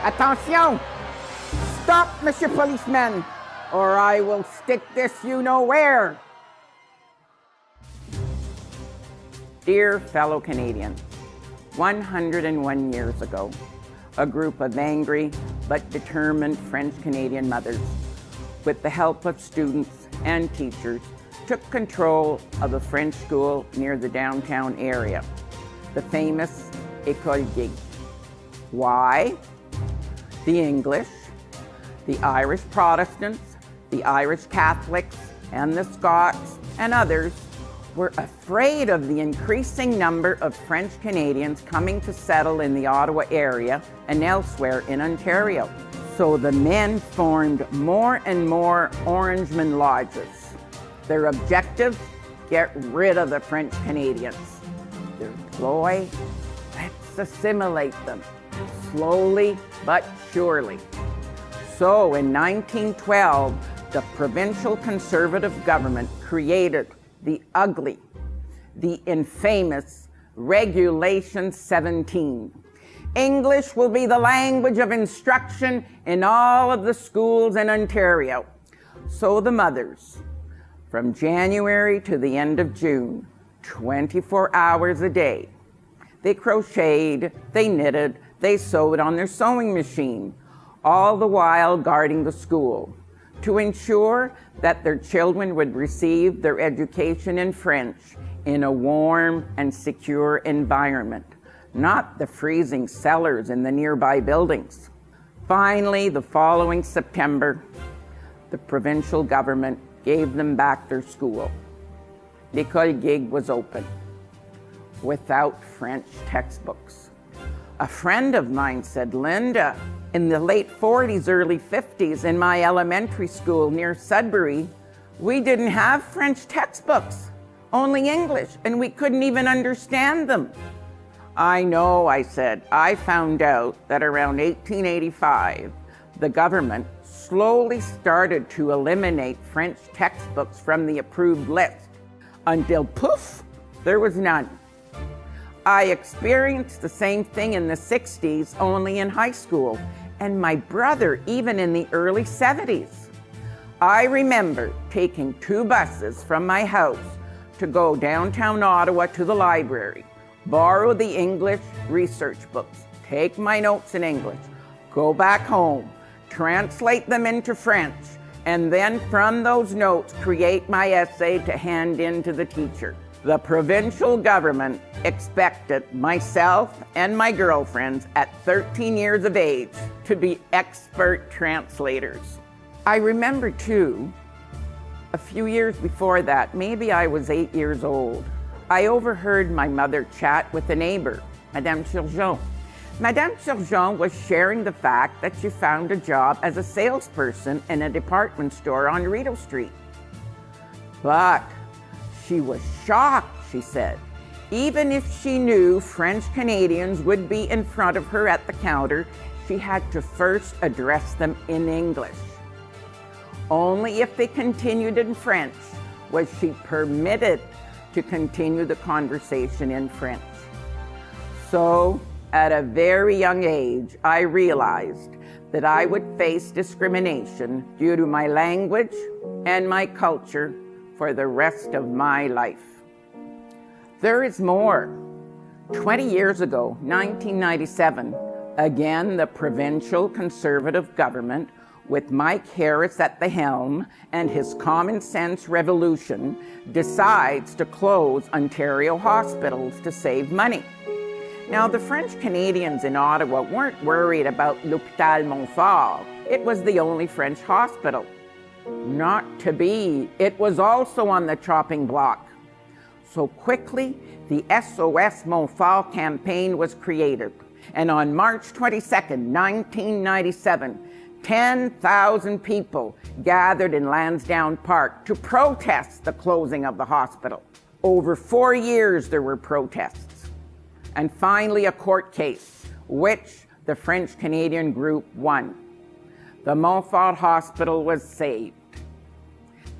Attention! Stop, Monsieur Policeman, or I will stick this you-know-where. Dear fellow Canadians, 101 years ago, a group of angry but determined French-Canadian mothers, with the help of students and teachers, took control of a French school near the downtown area, the famous École Gig. Why? The English, the Irish Protestants, the Irish Catholics, and the Scots, and others were afraid of the increasing number of French Canadians coming to settle in the Ottawa area and elsewhere in Ontario. So the men formed more and more Orangeman lodges. Their objective, get rid of the French Canadians. Their ploy, let's assimilate them, slowly but surely. So in 1912, the provincial Conservative government created the ugly, the infamous Regulation 17. English will be the language of instruction in all of the schools in Ontario. So the mothers, from January to the end of June, 24 hours a day, they crocheted, they knitted, they sewed on their sewing machine, all the while guarding the school, to ensure that their children would receive their education in French in a warm and secure environment, not the freezing cellars in the nearby buildings. Finally, the following September, the provincial government gave them back their school. L'École Gig was open, without French textbooks. A friend of mine said, Linda, in the late 40s, early 50s, in my elementary school near Sudbury, we didn't have French textbooks, only English, and we couldn't even understand them. I know, I said. I found out that around 1885, the government slowly started to eliminate French textbooks from the approved list, until poof, there was none. I experienced the same thing in the 60s, only in high school, and my brother even in the early 70s. I remember taking 2 buses from my house to go downtown Ottawa to the library, borrow the English research books, take my notes in English, go back home, translate them into French, and then from those notes create my essay to hand in to the teacher. The provincial government expected myself and my girlfriends at 13 years of age to be expert translators. I remember too, a few years before that, maybe I was 8 years old, I overheard my mother chat with a neighbor, Madame Turgeon. Madame Turgeon was sharing the fact that she found a job as a salesperson in a department store on Rideau Street. But she was shocked, she said. Even if she knew French Canadians would be in front of her at the counter, she had to first address them in English. Only if they continued in French was she permitted to continue the conversation in French. So, at a very young age, I realized that I would face discrimination due to my language and my culture for the rest of my life. There is more. 20 years ago, 1997, again the provincial Conservative government, with Mike Harris at the helm and his common sense revolution, decides to close Ontario hospitals to save money. Now, the French Canadians in Ottawa weren't worried about L'Hôpital Montfort. It was the only French hospital. Not to be. It was also on the chopping block. So quickly, the SOS Montfort campaign was created. And on March 22nd, 1997, 10,000 people gathered in Lansdowne Park to protest the closing of the hospital. Over 4 years there were protests. And finally a court case, which the French-Canadian group won. The Montfort Hospital was saved.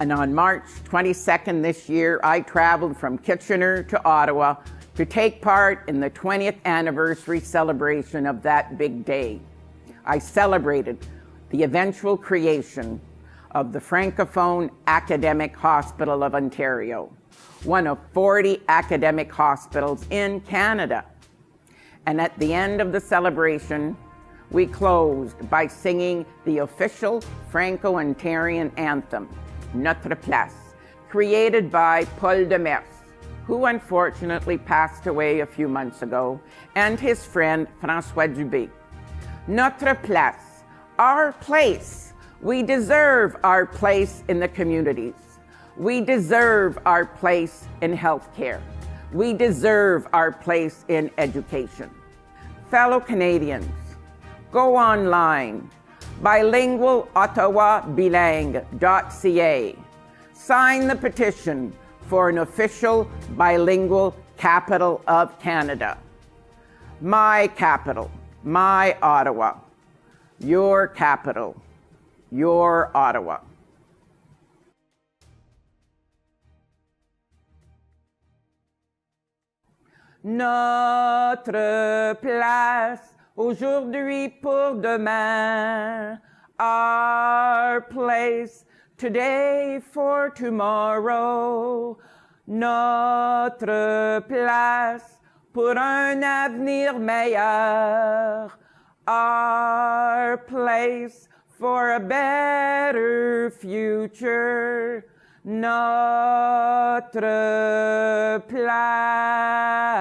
And on March 22nd this year, I traveled from Kitchener to Ottawa to take part in the 20th anniversary celebration of that big day. I celebrated the eventual creation of the Francophone Academic Hospital of Ontario, one of 40 academic hospitals in Canada. And at the end of the celebration, we closed by singing the official Franco-Ontarian anthem, Notre Place, created by Paul Demers, who unfortunately passed away a few months ago, and his friend François Dubé. Notre Place, our place. We deserve our place in the communities. We deserve our place in healthcare. We deserve our place in education. Fellow Canadians, go online, bilingualottawabilingue.ca. Sign the petition for an official bilingual capital of Canada. My capital, my Ottawa. Your capital, your Ottawa. Notre place, aujourd'hui pour demain. Our place, today for tomorrow. Notre place, pour un avenir meilleur. Our place, for a better future. Notre place.